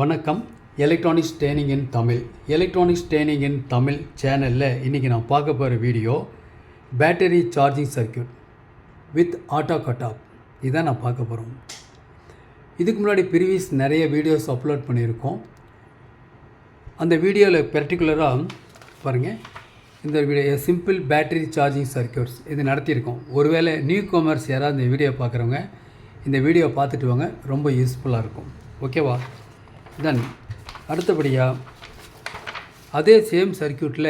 வணக்கம். Electronics training இன் Tamil. Electronics training இன் தமிழ் சேனலில் இன்றைக்கி நான் பார்க்க போகிற video battery charging circuit with auto cut off. இதான் நான் பார்க்க போகிறோம். இதுக்கு முன்னாடி ப்ரீவியஸ் நிறைய வீடியோஸ் அப்லோட் பண்ணியிருக்கோம். அந்த வீடியோவில் பர்டிகுலராக பாருங்கள், இந்த video simple battery charging circuits இது நடத்தியிருக்கோம். ஒருவேளை நியூ கமர்ஸ் யாராவது இந்த வீடியோ பார்க்குறவங்க இந்த வீடியோ பார்த்துட்டு வாங்க, ரொம்ப யூஸ்ஃபுல்லாக இருக்கும். ஓகேவா? தென் அடுத்தபடியாக அதே சேம் சர்க்யூட்டில்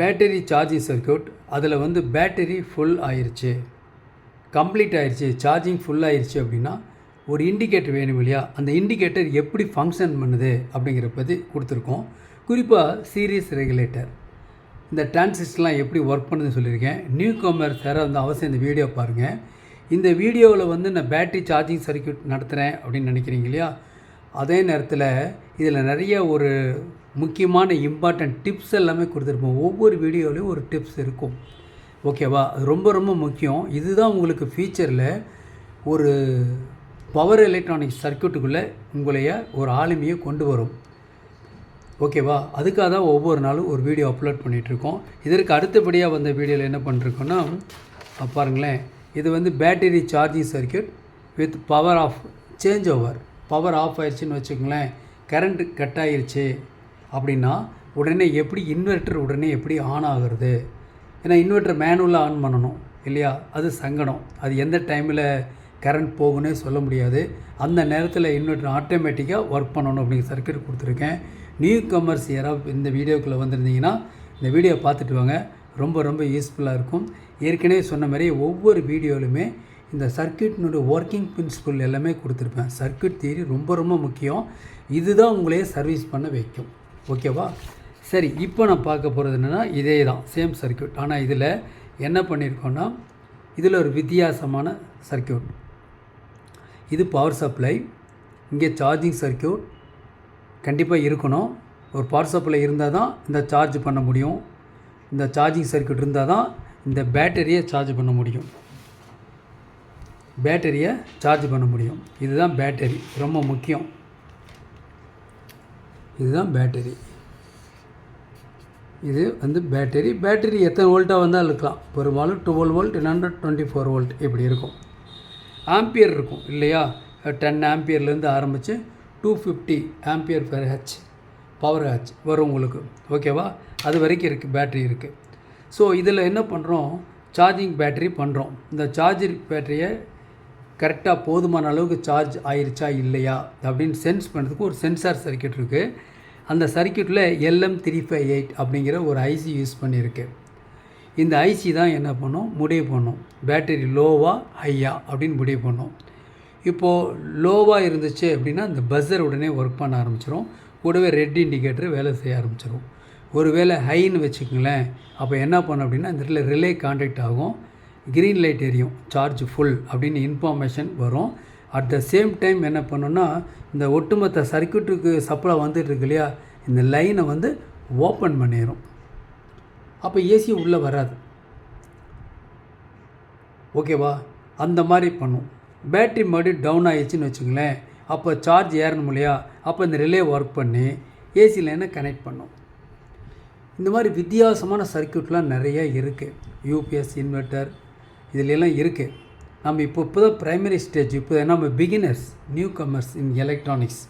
பேட்டரி சார்ஜிங் சர்க்யூட், அதில் பேட்டரி ஃபுல் ஆயிடுச்சு, கம்ப்ளீட் ஆயிடுச்சு, சார்ஜிங் ஃபுல் ஆயிடுச்சு அப்படின்னா ஒரு இண்டிகேட்டர் வேணும் இல்லையா? அந்த இண்டிகேட்டர் எப்படி ஃபங்க்ஷன் பண்ணுது அப்படிங்கிற பற்றி கொடுத்துருக்கோம். குறிப்பாக சீரிஸ் ரெகுலேட்டர், இந்த டிரான்சிஸ்டர்லாம் எப்படி ஒர்க் பண்ணுதுன்னு சொல்லியிருக்கேன். நியூ கமர் சார் அவசியம் இந்த வீடியோ பாருங்கள். இந்த வீடியோவில் நான் பேட்டரி சார்ஜிங் சர்க்யூட் நடத்துகிறேன் அப்படின்னு நினைக்கிறீங்க இல்லையா? அதே நேரத்தில் இதில் நிறைய ஒரு முக்கியமான இம்பார்ட்டன்ட் டிப்ஸ் எல்லாமே கொடுத்துருப்போம். ஒவ்வொரு வீடியோலையும் ஒரு டிப்ஸ் இருக்கும். ஓகேவா? அது ரொம்ப ரொம்ப முக்கியம். இதுதான் உங்களுக்கு ஃபியூச்சரில் ஒரு பவர் எலக்ட்ரானிக்ஸ் சர்க்யூட்டுக்குள்ளே உங்களைய ஒரு ஆளுமையை கொண்டு வரும். ஓகேவா? அதுக்காக தான் ஒவ்வொரு நாளும் ஒரு வீடியோ அப்லோட் பண்ணிகிட்ருக்கோம். இதற்கு அடுத்தபடியாக வந்த வீடியோவில் என்ன பண்ணிருக்கோன்னா பாருங்களேன், இது battery charging circuit with power off change over. Power off ஆயிடுச்சுன்னு வச்சுக்கோங்களேன், கரண்ட்டு கட் ஆகிருச்சு அப்படின்னா உடனே எப்படி இன்வெர்ட்டர் உடனே எப்படி ஆன் ஆகுறது? ஏன்னா இன்வெர்ட்டர் மேனுவலாக ஆன் பண்ணணும் இல்லையா? அது சங்கடம். அது எந்த டைமில் கரண்ட் போகுன்னே சொல்ல முடியாது. அந்த நேரத்தில் இன்வெர்ட்டர் ஆட்டோமேட்டிக்காக ஒர்க் பண்ணணும் அப்படிங்கிற சர்க்யூட் கொடுத்துருக்கேன். நியூ கமர்ஸ் யாராவது இந்த வீடியோக்குள்ளே வந்திருந்தீங்கன்னா இந்த வீடியோ பார்த்துட்டு வாங்க, ரொம்ப ரொம்ப யூஸ்ஃபுல்லாக இருக்கும். ஏற்கனவே சொன்ன மாதிரி ஒவ்வொரு வீடியோவிலுமே இந்த சர்க்யூட்னுடைய ஒர்க்கிங் பிரின்சிபல் எல்லாமே கொடுத்துருப்பேன். சர்க்யூட் தியரி ரொம்ப ரொம்ப முக்கியம். இதுதான் உங்களையே சர்வீஸ் பண்ண வைக்கும். ஓகேவா? சரி, இப்போ நான் பார்க்க போகிறது என்னென்னா இதே தான் சேம் சர்க்யூட். ஆனால் இதில் என்ன பண்ணியிருக்கோன்னா இதில் ஒரு வித்தியாசமான சர்க்யூட். இது பவர் சப்ளை, இங்கே சார்ஜிங் சர்க்யூட் கண்டிப்பாக இருக்கணும். ஒரு பவர் சப்ளை இருந்தால் தான் இந்த சார்ஜ் பண்ண முடியும். இந்த சார்ஜிங் சர்க்யூட் இருந்தால் தான் இந்த பேட்டரியை சார்ஜ் பண்ண முடியும். பேட்டரியை சார்ஜ் பண்ண முடியும். இதுதான் பேட்டரி, ரொம்ப முக்கியம். இதுதான் பேட்டரி. இது பேட்டரி. பேட்டரி எத்தனை வோல்ட்டாக வந்தால் இருக்கலாம். பெரும்பாலும் 12 வோல்ட் இல்லைன்னா 24 வோல்ட் இப்படி இருக்கும். ஆம்பியர் இருக்கும் இல்லையா? 10 ஆம்பியர்லேருந்து ஆரம்பித்து 250 ampere per H power H வரும் உங்களுக்கு. ஓகேவா? அது வரைக்கும் இருக்குது, பேட்டரி இருக்குது. ஸோ இதில் என்ன பண்ணுறோம், சார்ஜிங் பேட்டரி பண்ணுறோம். இந்த சார்ஜிங் பேட்டரியை கரெக்டாக போதுமான அளவுக்கு சார்ஜ் ஆயிடுச்சா இல்லையா அப்படின்னு சென்ஸ் பண்ணுறதுக்கு ஒரு சென்சார் சர்க்யூட் இருக்குது. அந்த சர்க்யூட்டில் LM358 அப்படிங்கிற ஒரு ஐசி யூஸ் பண்ணியிருக்கு. இந்த ஐசி தான் என்ன பண்ணும், முடிவு பண்ணும் பேட்டரி லோவா ஹையா அப்படின்னு முடிவு பண்ணும். இப்போது லோவாக இருந்துச்சு அப்படின்னா இந்த பஸ்ஸர் உடனே ஒர்க் பண்ண ஆரம்பிச்சிடும். கூடவே ரெட் இண்டிகேட்டர் வேலை செய்ய ஆரம்பிச்சிடும். ஒருவேளை ஹைன்னு வச்சுக்கோங்களேன், அப்போ என்ன பண்ணும் அப்படின்னா இந்த இடத்துல ரிலே கான்டாக்ட் ஆகும், க்ரீன் லைட் எரியும், சார்ஜ் ஃபுல் அப்படின்னு இன்ஃபர்மேஷன் வரும். அட் த சேம் டைம் என்ன பண்ணுன்னா இந்த ஒட்டுமொத்த சர்க்யூட்டுக்கு சப்ளை வந்துட்டுருக்கு இல்லையா, இந்த லைனை ஓப்பன் பண்ணிடும். அப்போ ஏசி உள்ளே வராது. ஓகேவா? அந்த மாதிரி பண்ணும். பேட்ரி மறுபடியும் டவுன் ஆகிடுச்சின்னு வச்சுங்களேன், அப்போ சார்ஜ் ஏறணும் இல்லையா? அப்போ இந்த ரிலே ஒர்க் பண்ணி ஏசி லைனை கனெக்ட் பண்ணும். இந்த மாதிரி வித்தியாசமான சர்க்யூட்லாம் நிறைய இருக்குது. யூபிஎஸ் இன்வெர்ட்டர் இதிலெல்லாம் இருக்குது. நம்ம இப்போ தான் ப்ரைமரி ஸ்டேஜ், இப்போ நம்ம பிகினர்ஸ், நியூ கமர்ஸ் இன் எலக்ட்ரானிக்ஸ்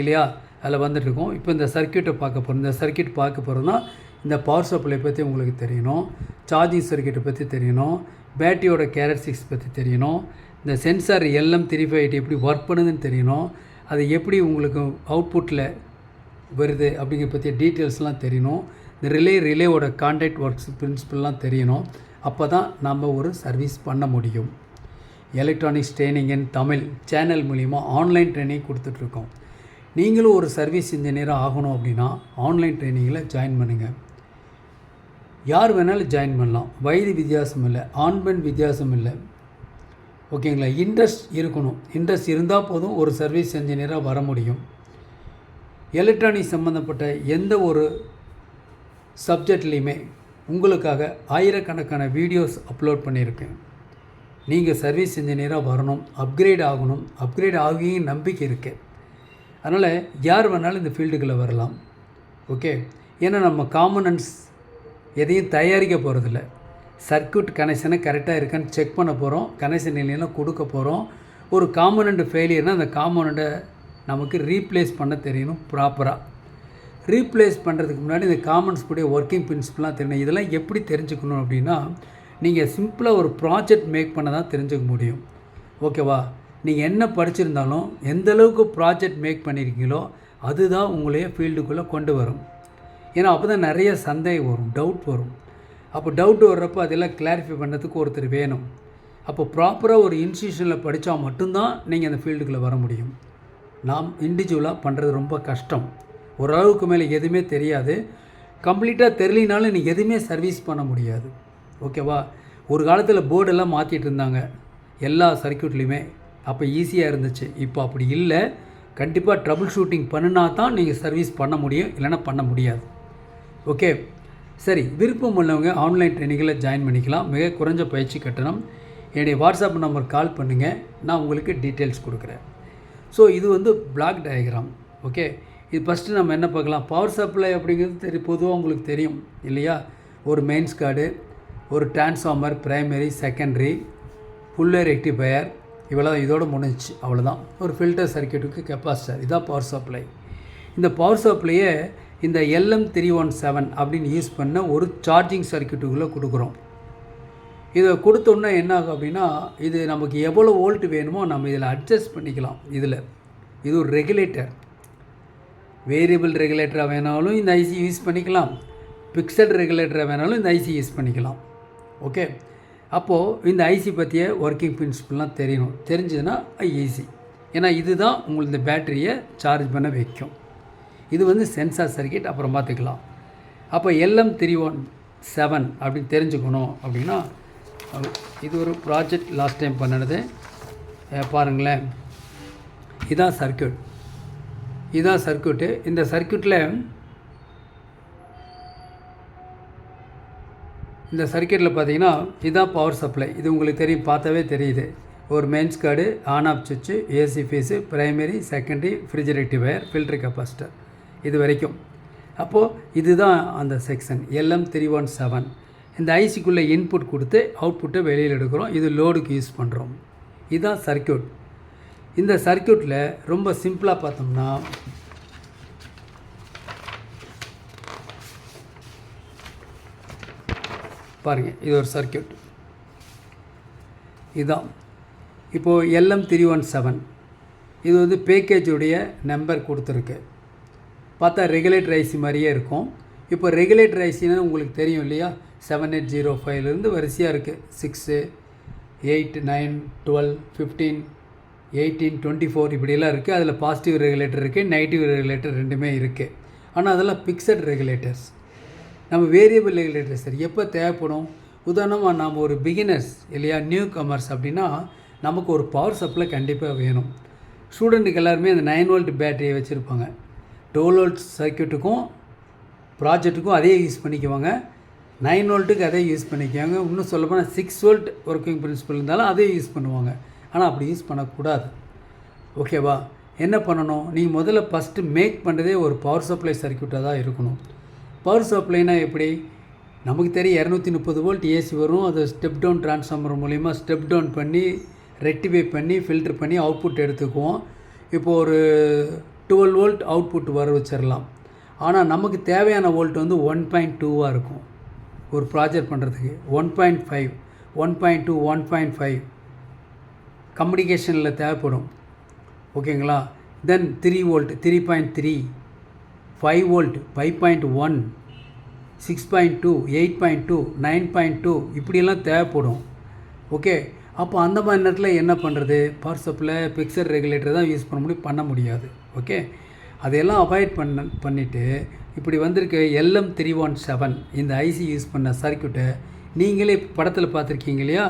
இல்லையா? அதில் வந்துட்டுருக்கோம். இப்போ இந்த சர்க்யூட்டை பார்க்க போகிறோம். இந்த சர்க்யூட் பார்க்க போகிறோம்னா இந்த பவர் சப்ளை பற்றி உங்களுக்கு தெரியணும், சார்ஜிங் சர்க்யூட்டை பற்றி தெரியணும், பேட்டரியோட கேரக்டரிஸ்டிக்ஸ் பற்றி தெரியணும், இந்த சென்சார் LM358 எப்படி ஒர்க் பண்ணுதுன்னு தெரியணும், அது எப்படி உங்களுக்கு அவுட்புட்டில் வருது அப்படிங்கிற பற்றிய டீட்டெயில்ஸ்லாம் தெரியணும். இந்த ரிலேவோட கான்டாக்ட் ஒர்க்ஸ் பிரின்சிபல்லாம் தெரியணும். அப்போ தான் நம்ம ஒரு சர்வீஸ் பண்ண முடியும். எலக்ட்ரானிக்ஸ் ட்ரெயினிங் இன் தமிழ் சேனல் மூலிமா ஆன்லைன் ட்ரைனிங் கொடுத்துட்ருக்கோம். நீங்களும் ஒரு சர்வீஸ் இன்ஜினியராக ஆகணும் அப்படின்னா ஆன்லைன் ட்ரைனிங்கில் ஜாயின் பண்ணுங்கள். யார் வேணாலும் ஜாயின் பண்ணலாம். வயது வித்தியாசம் இல்லை, ஆண் பெண் வித்தியாசம் இல்லை. ஓகேங்களா? இன்ட்ரெஸ்ட் இருக்கணும். இன்ட்ரெஸ்ட் இருந்தால் போதும் ஒரு சர்வீஸ் இன்ஜினியராக வர முடியும். எலக்ட்ரானிக்ஸ் சம்மந்தப்பட்ட எந்த ஒரு சப்ஜெக்ட்லேயுமே உங்களுக்காக ஆயிரக்கணக்கான வீடியோஸ் அப்லோட் பண்ணியிருக்கேன். நீங்கள் சர்வீஸ் இன்ஜினியராக வரணும், அப்கிரேட் ஆகணும், அப்கிரேட் ஆகியும் நம்பிக்கை இருக்குது. அதனால் யார் வேணாலும் இந்த ஃபீல்டுக்குள்ளே வரலாம். ஓகே, ஏன்னா நம்ம காம்பனன்ட்ஸ் எதையும் தயாரிக்க போகிறதில்ல. சர்க்யூட் கனெக்ஷனை கரெக்டாக இருக்கான்னு செக் பண்ண போகிறோம், கனெக்ஷன் இல்லைன்னா கொடுக்க போகிறோம். ஒரு காம்பனண்ட் ஃபெயிலியர்னால் அந்த காம்பனண்ட்டை நமக்கு ரீப்ளேஸ் பண்ண தெரியணும் ப்ராப்பராக. ரீப்ளேஸ் பண்ணுறதுக்கு முன்னாடி இந்த காம்பனண்ட்ஸ் கூடிய ஒர்க்கிங் பிரின்சிபல்லாம் தெரியணும். இதெல்லாம் எப்படி தெரிஞ்சுக்கணும் அப்படின்னா, நீங்கள் சிம்பிளாக ஒரு ப்ராஜெக்ட் மேக் பண்ண தான் தெரிஞ்சுக்க முடியும். ஓகேவா? நீங்கள் என்ன படிச்சிருந்தாலும் எந்த அளவுக்கு ப்ராஜெக்ட் மேக் பண்ணியிருக்கீங்களோ அதுதான் உங்களையே ஃபீல்டுக்குள்ளே கொண்டு வரும். ஏன்னா அப்போ தான் நிறைய சந்தேகம் வரும், டவுட் வரும். அப்போ டவுட் வர்றப்போ அதெல்லாம் கிளாரிஃபை பண்ணுறதுக்கு ஒருத்தர் வேணும். அப்போ ப்ராப்பராக ஒரு இன்ஸ்டியூஷனில் படித்தா மட்டும்தான் நீங்கள் அந்த ஃபீல்டுக்குள்ளே வர முடியும். நாம் இண்டிவிஜுவலாக பண்ணுறது ரொம்ப கஷ்டம். ஓரளவுக்கு மேலே எதுவுமே தெரியாது. கம்ப்ளீட்டாக தெரியலினாலும் நீங்கள் எதுவுமே சர்வீஸ் பண்ண முடியாது. ஓகேவா? ஒரு காலத்தில் போர்டெல்லாம் மாற்றிட்டு இருந்தாங்க எல்லா சர்க்யூட்லேயுமே. அப்போ ஈஸியாக இருந்துச்சு. இப்போ அப்படி இல்லை. கண்டிப்பாக ட்ரபுள் ஷூட்டிங் பண்ணினா தான் நீங்கள் சர்வீஸ் பண்ண முடியும், இல்லைன்னா பண்ண முடியாது. ஓகே, சரி. விருப்பம் உள்ளவங்க ஆன்லைன் ட்ரைனிங்கில் ஜாயின் பண்ணிக்கலாம். மிக குறைஞ்ச பயிற்சி கட்டணம். என்னுடைய வாட்ஸ்அப் நம்பர் கால் பண்ணுங்கள், நான் உங்களுக்கு டீட்டெயில்ஸ் கொடுக்குறேன். ஸோ இது வந்து பிளாக் டயக்ராம். ஓகே, இது ஃபஸ்ட்டு நம்ம என்ன பார்க்கலாம், பவர் சப்ளை அப்படிங்கிறது பொதுவாக உங்களுக்கு தெரியும் இல்லையா? ஒரு மெயின்ஸ் கார்டு, ஒரு transformer, primary, secondary, full rectifier, இவ்வளோ இதோடு முடிஞ்சிச்சு, அவ்வளோதான். ஒரு ஃபில்டர் சர்க்யூட்டுக்கு கெப்பாசிட்டர், இதான் பவர் சப்ளை. இந்த பவர் சப்ளையை இந்த LM317 அப்படின்னு யூஸ் பண்ண ஒரு சார்ஜிங் சர்க்யூட்டுக்குள்ளே கொடுக்குறோம். இதை கொடுத்தோன்னே என்ன ஆகும் அப்படின்னா, இது நமக்கு எவ்வளோ வோல்ட் வேணுமோ நம்ம இதில் அட்ஜஸ்ட் பண்ணிக்கலாம். இது ஒரு ரெகுலேட்டர். வேரியபிள் ரெகுலேட்டராக வேணாலும் இந்த ஐசி யூஸ் பண்ணிக்கலாம், ஃபிக்ஸட் ரெகுலேட்டராக வேணாலும் இந்த ஐசி யூஸ் பண்ணிக்கலாம். ஓகே, அப்போது இந்த ஐசி பற்றிய ஒர்க்கிங் பிரின்சிபல்லாம் தெரியணும். தெரிஞ்சதுன்னா ஈஸி. ஏன்னா இதுதான் உங்களுக்கு இந்த பேட்டரியை சார்ஜ் பண்ண வைக்கும். இது வந்து சென்சார் சர்க்யூட், அப்புறம் பார்த்துக்கலாம். அப்போ LM317 அப்படின்னு தெரிஞ்சுக்கணும் அப்படின்னா, இது ஒரு ப்ராஜெக்ட் லாஸ்ட் டைம் பண்ணினது பாருங்களேன். இதான் சர்க்யூட்டு. இந்த சர்க்யூட்டில் பார்த்தீங்கன்னா இதுதான் பவர் சப்ளை. இது உங்களுக்கு தெரியும், பார்த்தாவே தெரியுது. ஒரு மெயின்ஸ் கார்டு, ஆன் ஆஃப் சுவிட்சு, AC phase, primary, secondary, fridge rectifier, filter capacitor, இது வரைக்கும். அப்போது இதுதான் அந்த செக்ஷன் LM317. இந்த ஐசிக்குள்ளே இன்புட் கொடுத்து அவுட்புட்டை வெளியில் எடுக்கிறோம். இது லோடுக்கு யூஸ் பண்ணுறோம். இதுதான் சர்க்யூட். இந்த சர்க்யூட்டில் ரொம்ப சிம்பிளாக பார்த்தோம்னா, பாருங்கள், இது ஒரு சர்க்யூட். இதுதான் இப்போது LM317. இது வந்து பேக்கேஜுடைய நம்பர் கொடுத்துருக்கு. பார்த்தா ரெகுலேட்டர் ஐசி மாதிரியே இருக்கும். இப்போ ரெகுலேட்டர் ஐசின்னு உங்களுக்கு தெரியும் இல்லையா? 7805 வரிசையாக இருக்குது. 6, 8, 9, 12, 15, 18, 24 இப்படியெல்லாம் இருக்குது. அதில் பாசிட்டிவ் ரெகுலேட்டர் இருக்குது, நெகட்டிவ் ரெகுலேட்டர் ரெண்டுமே இருக்குது. ஆனால் அதெல்லாம் ஃபிக்ஸட் ரெகுலேட்டர்ஸ். நம்ம வேரியபிள் ரெகுலேட்டர்ஸ் எப்போ தேவைப்படும்? உதாரணமாக நாம் ஒரு பிகினர்ஸ் இல்லையா, நியூ கமர்ஸ் அப்படின்னா நமக்கு ஒரு பவர் சப்ளை கண்டிப்பாக வேணும். ஸ்டூடெண்ட்டுக்கு எல்லாருமே அந்த 9 வோல்ட் பேட்டரியை வச்சுருப்பாங்க. 12 வோல்ட் சர்க்யூட்டுக்கும் ப்ராஜெக்ட்டுக்கும் அதே யூஸ் பண்ணிக்குவாங்க. 9 வோல்ட்டுக்கு அதே யூஸ் பண்ணிக்குவாங்க. இன்னும் சொல்லப்போனால் 6 வோல்ட் ஒர்க்கிங் பிரின்சிபல் இருந்தாலும் அதே யூஸ் பண்ணுவாங்க. ஆனால் அப்படி யூஸ் பண்ணக்கூடாது. ஓகேவா? என்ன பண்ணணும்? நீங்கள் முதல்ல ஃபஸ்ட்டு மேக் பண்ணுறதே ஒரு பவர் சப்ளை சர்க்யூட்டாக தான் இருக்கணும். பவர் சப்ளைனா எப்படி? நமக்கு தெரியும் 230 வோல்ட் ஏசி வரும். அதை ஸ்டெப் டவுன் டிரான்ஸ்ஃபார்மர் மூலிமா ஸ்டெப் டவுன் பண்ணி ரெக்டிஃபை பண்ணி ஃபில்டர் பண்ணி அவுட்புட் எடுத்துக்குவோம். இப்போது ஒரு 12 வோல்ட் அவுட்புட் வர வச்சிடலாம். ஆனால் நமக்கு தேவையான வோல்ட் வந்து 1.2 இருக்கும். ஒரு ப்ராஜெக்ட் பண்ணுறதுக்கு 1.5, 1.2, 1.5 கம்யூனிகேஷனில் தேவைப்படும். ஓகேங்களா? தென் 3 வோல்ட், 3.3, 5 வோல்ட், 5.1, 6.2, 8.2, 9.2 இப்படியெல்லாம் தேவைப்படும். ஓகே, அப்போ அந்த மாதிரி நேரத்தில் என்ன பண்ணுறது? பவர் சப்ளை ஃபிக்ஸட் ரெகுலேட்டர் தான் யூஸ் பண்ண முடியாது. ஓகே, அதையெல்லாம் அவாய்ட் பண்ணிவிட்டு இப்படி வந்திருக்க LM317 இந்த ஐசி யூஸ் பண்ண சர்க்யூட்டை நீங்களே படத்தில் பார்த்துருக்கீங்க இல்லையா?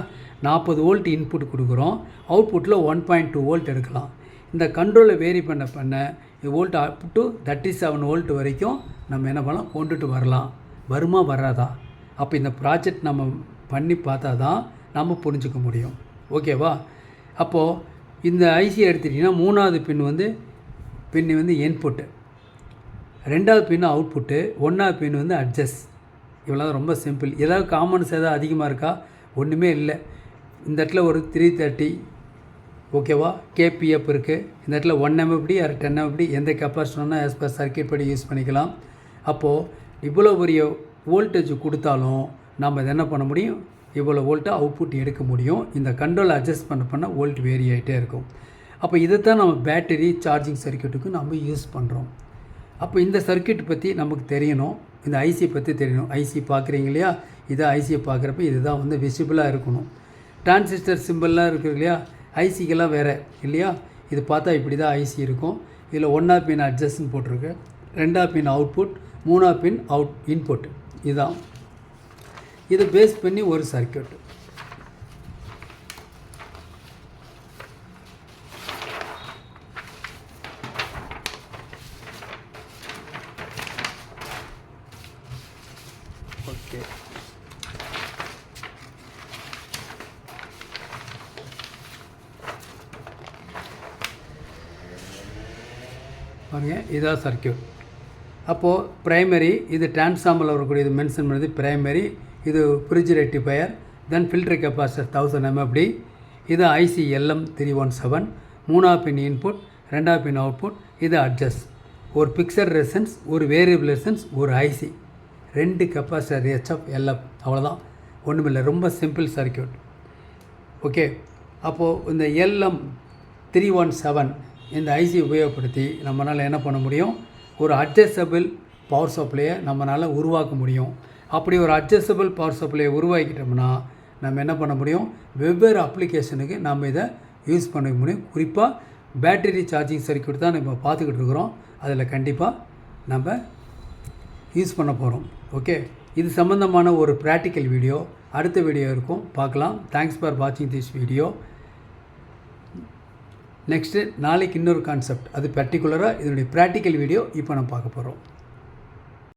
40 வோல்ட் இன்புட் கொடுக்குறோம், அவுட்புட்டில் 1.2 வோல்ட் எடுக்கலாம். இந்த கண்ட்ரோலை வேரி பண்ண வோல்ட் அப் டு 37 வோல்ட் வரைக்கும் நம்ம என்ன பண்ணலாம், கொண்டுட்டு வரலாம். வருமா வராதா? அப்போ இந்த ப்ராஜெக்ட் நம்ம பண்ணி பார்த்தா தான் நம்ம புரிஞ்சுக்க முடியும். ஓகேவா? அப்போது இந்த ஐசி எடுத்துட்டிங்கன்னா 3வது பின் வந்து பின் வந்து இன்புட்டு, 2வது பின் அவுட்புட்டு, 1வது பின் வந்து அட்ஜஸ்ட். இவ்வளோ தான், ரொம்ப சிம்பிள். ஏதாவது காமன்ஸ் ஏதாவது அதிகமாக இருக்கா? ஒன்றுமே இல்லை. இந்த இடத்துல ஒரு 330 ஓகேவா கேபிஎஃப் இருக்குது. இந்த இடத்துல 1 MFD ஆர் 10 MFD எந்த கெப்பாசிட்டர்னா ஆஸ் பர் சர்க்கியூட் படி யூஸ் பண்ணிக்கலாம். அப்போது இவ்வளோ பெரிய வோல்டேஜ் கொடுத்தாலும் நம்ம இதை என்ன பண்ண முடியும், இவ்வளோ வோல்ட்டை அவுட்புட் எடுக்க முடியும். இந்த கண்ட்ரோல் அட்ஜஸ்ட் பண்ண வோல்ட் வேரி ஆகிட்டே இருக்கும். அப்போ இதைத்தான் நம்ம பேட்டரி சார்ஜிங் சர்க்கியூட்டுக்கு நம்ம யூஸ் பண்ணுறோம். அப்போ இந்த சர்க்கியூட் பற்றி நமக்கு தெரியணும், இந்த ஐசி பற்றி தெரியணும். ஐசி பார்க்குறீங்க இல்லையா, இதை ஐசியை பார்க்குறப்ப இதுதான் வந்து விசிபிளாக இருக்கணும். டிரான்சிஸ்டர் சிம்பிள்லாம் இருக்குது இல்லையா, ஐசிக்கெல்லாம் வேறு இல்லையா. இது பார்த்தா இப்படி தான் ஐசி இருக்கும். இதில் 1வது பின் அட்ஜஸ்ட்னு போட்டிருக்கு, 2வது பின் அவுட்புட், 3வது பின் இன்புட். இதுதான், இதை பேஸ் பண்ணி ஒரு சர்க்கியூட். ஓகே, பாருங்கள், இதுதான் சர்க்கியூட். அப்போது ப்ரைமரி, இது டிரான்ஸ்ஃபார்மரில் வரக்கூடிய இது மென்ஷன் பண்ணுறது ப்ரைமரி. இது பிரிட்ஜ் ரெக்டிஃபயர், தென் ஃபில்டர் கெப்பாசிட்டர் 1000 MFD. இது ஐசி LM317, 3வது பின் இன்புட், 2வது பின் அவுட்புட். இது அட்ஜஸ்ட், ஒரு பிக்சர் ரெசன்ஸ், ஒரு வேரியபிள் ரெசன்ஸ், ஒரு ஐசி, 2 கெப்பாசிட்டர் HF LF. அவ்வளோதான், ஒன்றுமில்லை, ரொம்ப சிம்பிள் சர்க்கியூட். ஓகே, அப்போது இந்த LM317 இந்த ஐசி உபயோகப்படுத்தி நம்மளால் என்ன பண்ண முடியும், ஒரு அட்ஜஸ்டபிள் பவர் சப்ளையை நம்மளால் உருவாக்க முடியும். அப்படி ஒரு அட்ஜஸ்டபிள் பவர் சப்ளையை உருவாக்கிட்டோம்னா நம்ம என்ன பண்ண முடியும், வெவ்வேறு அப்ளிகேஷனுக்கு நம்ம இதை யூஸ் பண்ண முடியும். குறிப்பாக பேட்டரி சார்ஜிங் சர்க்கியூட் தான் நம்ம பார்த்துக்கிட்டு இருக்கிறோம். அதில் கண்டிப்பாக நம்ம யூஸ் பண்ண போகிறோம். ஓகே, இது சம்மந்தமான ஒரு ப்ராக்டிக்கல் வீடியோ அடுத்த வீடியோ இருக்கும், பார்க்கலாம். தேங்க்ஸ் ஃபார் வாட்சிங் திஸ் வீடியோ. நெக்ஸ்ட்டு நாளைக்கு இன்னொரு கான்செப்ட், அது பர்டிகுலராக இதனுடைய ப்ராக்டிக்கல் வீடியோ இப்போ நம்ம பார்க்க போகிறோம்.